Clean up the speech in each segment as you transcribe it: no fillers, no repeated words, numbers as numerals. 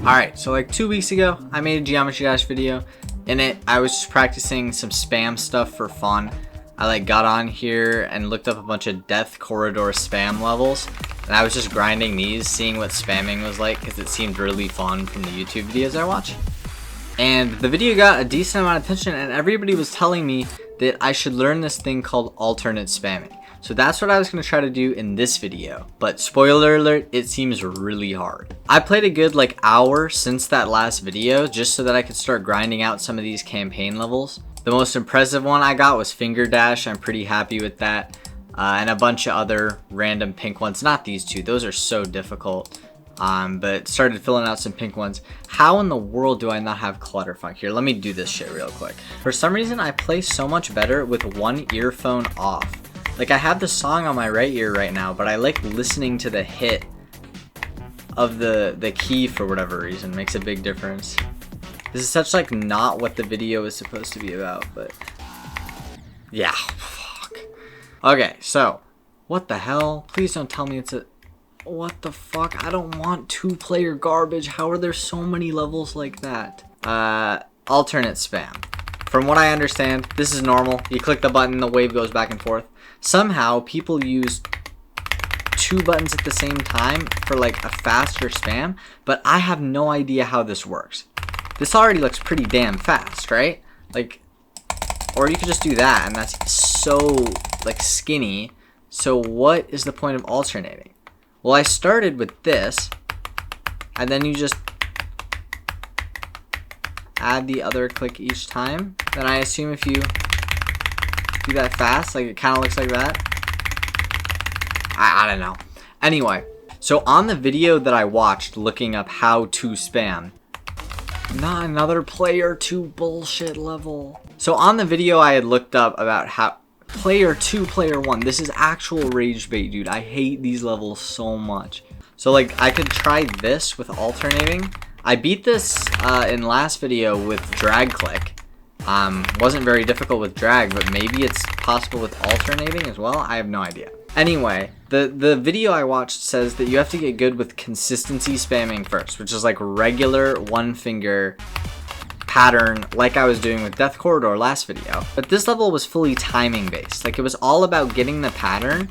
Alright, so like 2 weeks ago, I made a Geometry Dash video. In it, I was just practicing some spam stuff for fun. I like got on here and looked up a bunch of Death Corridor spam levels. And I was just grinding these, seeing what spamming was like, because it seemed really fun from the YouTube videos I watch. And the video got a decent amount of attention, and everybody was telling me that I should learn this thing called alternate spamming. So that's what I was going to try to do in this video, but spoiler alert, it seems really hard. I played a good like hour since that last video just so that I could start grinding out some of these campaign levels. The most impressive one I got was Finger Dash. I'm pretty happy with that. And a bunch of other random pink ones. Not these two, those are so difficult. But started filling out some pink ones. How in the world do I not have Clutterfuck? Here, let me do this shit real quick. For some reason, I play so much better with one earphone off. Like, I have the song on my right ear right now, but I like listening to the hit of the key for whatever reason. Makes a big difference. This is such like not what the video is supposed to be about, but yeah, fuck. Okay, so what the hell? Please don't tell me it's a... What the fuck? I don't want two-player garbage. How are there so many levels like that? Alternate spam. From what I understand, this is normal. You click the button, the wave goes back and forth. Somehow, people use two buttons at the same time for like a faster spam, but I have no idea how this works. This already looks pretty damn fast, right? Like, or you could just do that, and that's so like skinny. So what is the point of alternating? Well, I started with this, and then you just add the other click each time. Then I assume if you do that fast, like it kind of looks like that. I don't know. Anyway, so on the video that I watched looking up how to spam, not another player 2 bullshit level. So on the video I had looked up about how player 2, player 1, this is actual rage bait, dude. I hate these levels so much. So like I could try this with alternating. I beat this in last video with drag click. Wasn't very difficult with drag, but maybe it's possible with alternating as well. I have no idea. Anyway, the video I watched says that you have to get good with consistency spamming first, which is like regular one finger pattern like I was doing with Death Corridor last video. But this level was fully timing based. Like it was all about getting the pattern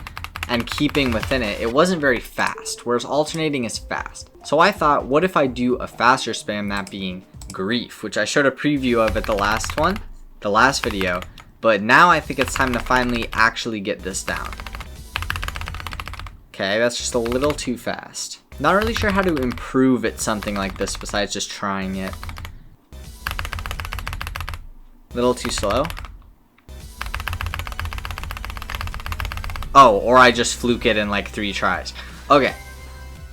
and keeping within it. It wasn't very fast, whereas alternating is fast. So I thought, what if I do a faster spam, that being Grief, which I showed a preview of at the last video, but now I think it's time to finally actually get this down. Okay, that's just a little too fast. Not really sure how to improve at something like this besides just trying it. Little too slow. Oh, or I just fluke it in like 3 tries. Okay,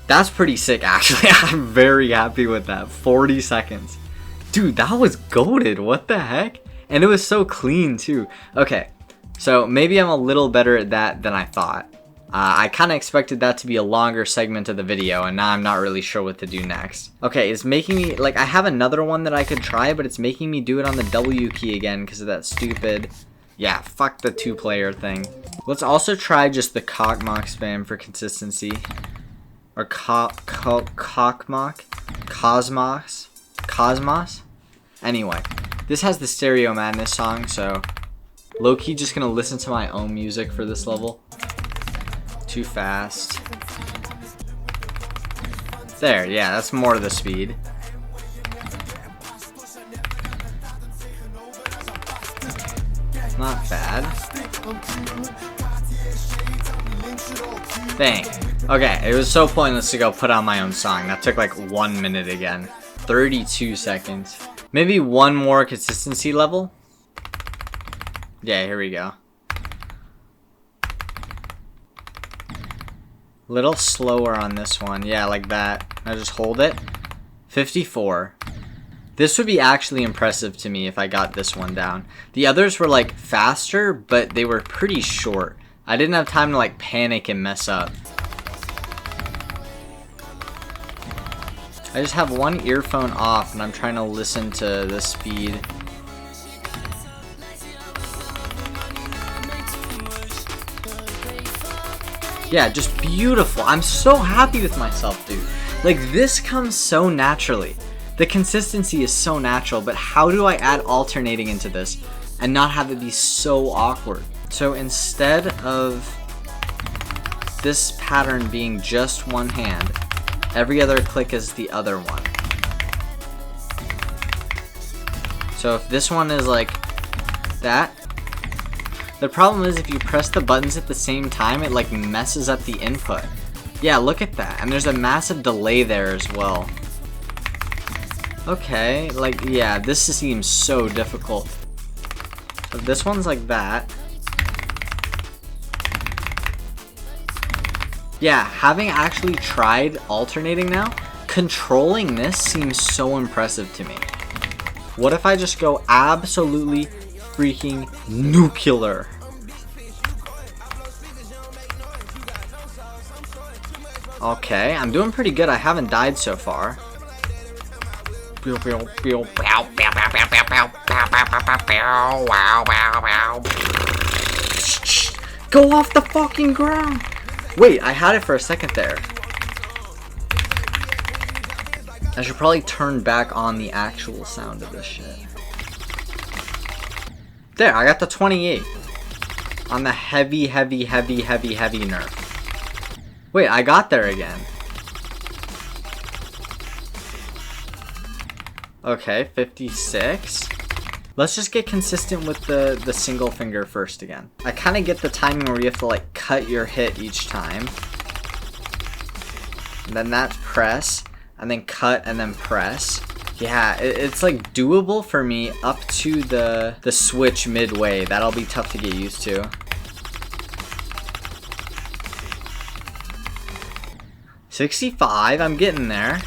that's pretty sick actually. I'm very happy with that. 40 seconds. Dude, that was goated. What the heck? And it was so clean too. Okay, so maybe I'm a little better at that than I thought. I kind of expected that to be a longer segment of the video, and now I'm not really sure what to do next. Okay, it's making me, like, I have another one that I could try, but it's making me do it on the W key again because of that stupid, yeah, fuck the 2-player thing. Let's also try just the Kocmoc spam for consistency. Or Kocmoc? Cosmos? Anyway, this has the Stereo Madness song, so low-key just gonna listen to my own music for this level. Too fast. There, yeah, that's more of the speed. Not bad. Dang. Okay, it was so pointless to go put on my own song. That took like 1 minute again. 32 seconds. Maybe one more consistency level? Yeah, here we go. Little slower on this one. Yeah, like that. I just hold it. 54. This would be actually impressive to me if I got this one down. The others were like faster, but they were pretty short. I didn't have time to like panic and mess up. I just have one earphone off and I'm trying to listen to the speed. Yeah, just beautiful. I'm so happy with myself, dude. Like, this comes so naturally. The consistency is so natural, but how do I add alternating into this and not have it be so awkward? So instead of this pattern being just one hand, every other click is the other one. So if this one is like that, the problem is if you press the buttons at the same time, it like messes up the input. Yeah, look at that. And there's a massive delay there as well. Okay, like, yeah, this seems so difficult. If this one's like that. Yeah, having actually tried alternating now, controlling this seems so impressive to me. What if I just go absolutely freaking nuclear? Okay, I'm doing pretty good. I haven't died so far. Go off the fucking ground! Wait, I had it for a second there. I should probably turn back on the actual sound of this shit. There, I got the 28. On the heavy nerf. Wait, I got there again. Okay, 56. Let's just get consistent with the single finger first again. I kind of get the timing where you have to like cut your hit each time. And then that's press, and then cut, and then press. Yeah, it's like doable for me up to the switch midway. That'll be tough to get used to. $65, I'm getting there.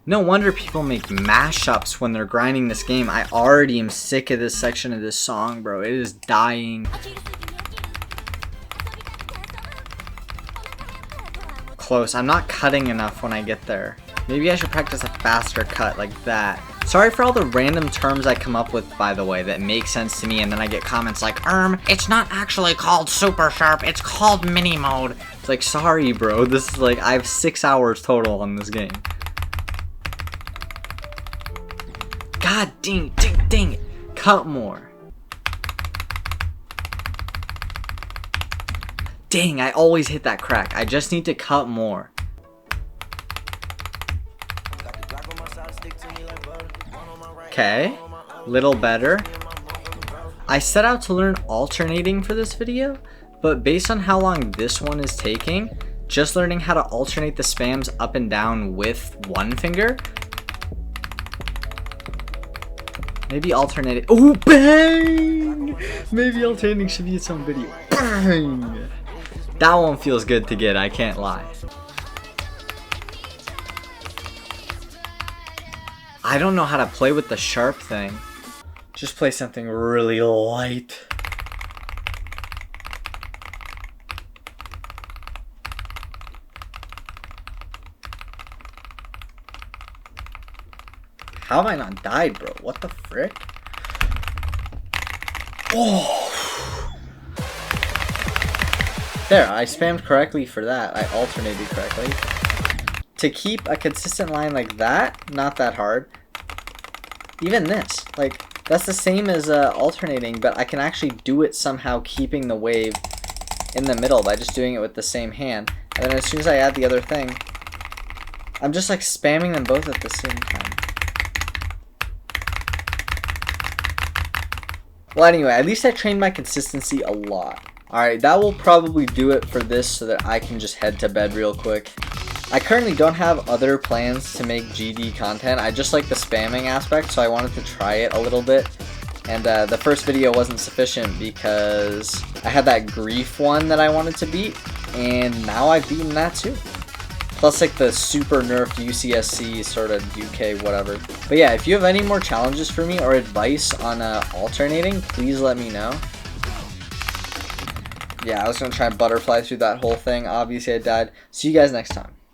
No wonder people make mashups when they're grinding this game. I already am sick of this section of this song, bro. It is dying. Close. I'm not cutting enough when I get there. Maybe I should practice a faster cut like that. Sorry for all the random terms I come up with, by the way, that make sense to me, and then I get comments like, it's not actually called super sharp, it's called mini mode. It's like, sorry, bro. This is like, I have 6 hours total on this game. God dang it. Cut more. Dang, I always hit that crack. I just need to cut more. Okay, little better. I set out to learn alternating for this video, but based on how long this one is taking, just learning how to alternate the spams up and down with one finger. Maybe alternating. Oh, bang! Maybe alternating should be its own video. Bang! That one feels good to get, I can't lie. I don't know how to play with the sharp thing. Just play something really light. How have I not died, bro? What the frick? Oh! There, I spammed correctly for that. I alternated correctly. To keep a consistent line like that, not that hard. Even this, like, that's the same as alternating, but I can actually do it somehow keeping the wave in the middle by just doing it with the same hand. And then as soon as I add the other thing, I'm just like spamming them both at the same time. Well, anyway, at least I trained my consistency a lot. Alright, that will probably do it for this so that I can just head to bed real quick. I currently don't have other plans to make GD content. I just like the spamming aspect, so I wanted to try it a little bit. And the first video wasn't sufficient because I had that grief one that I wanted to beat, and now I've beaten that too. Plus like the super nerfed UCSC sort of UK whatever. But yeah, if you have any more challenges for me or advice on alternating, please let me know. Yeah, I was going to try and butterfly through that whole thing. Obviously I died. See you guys next time.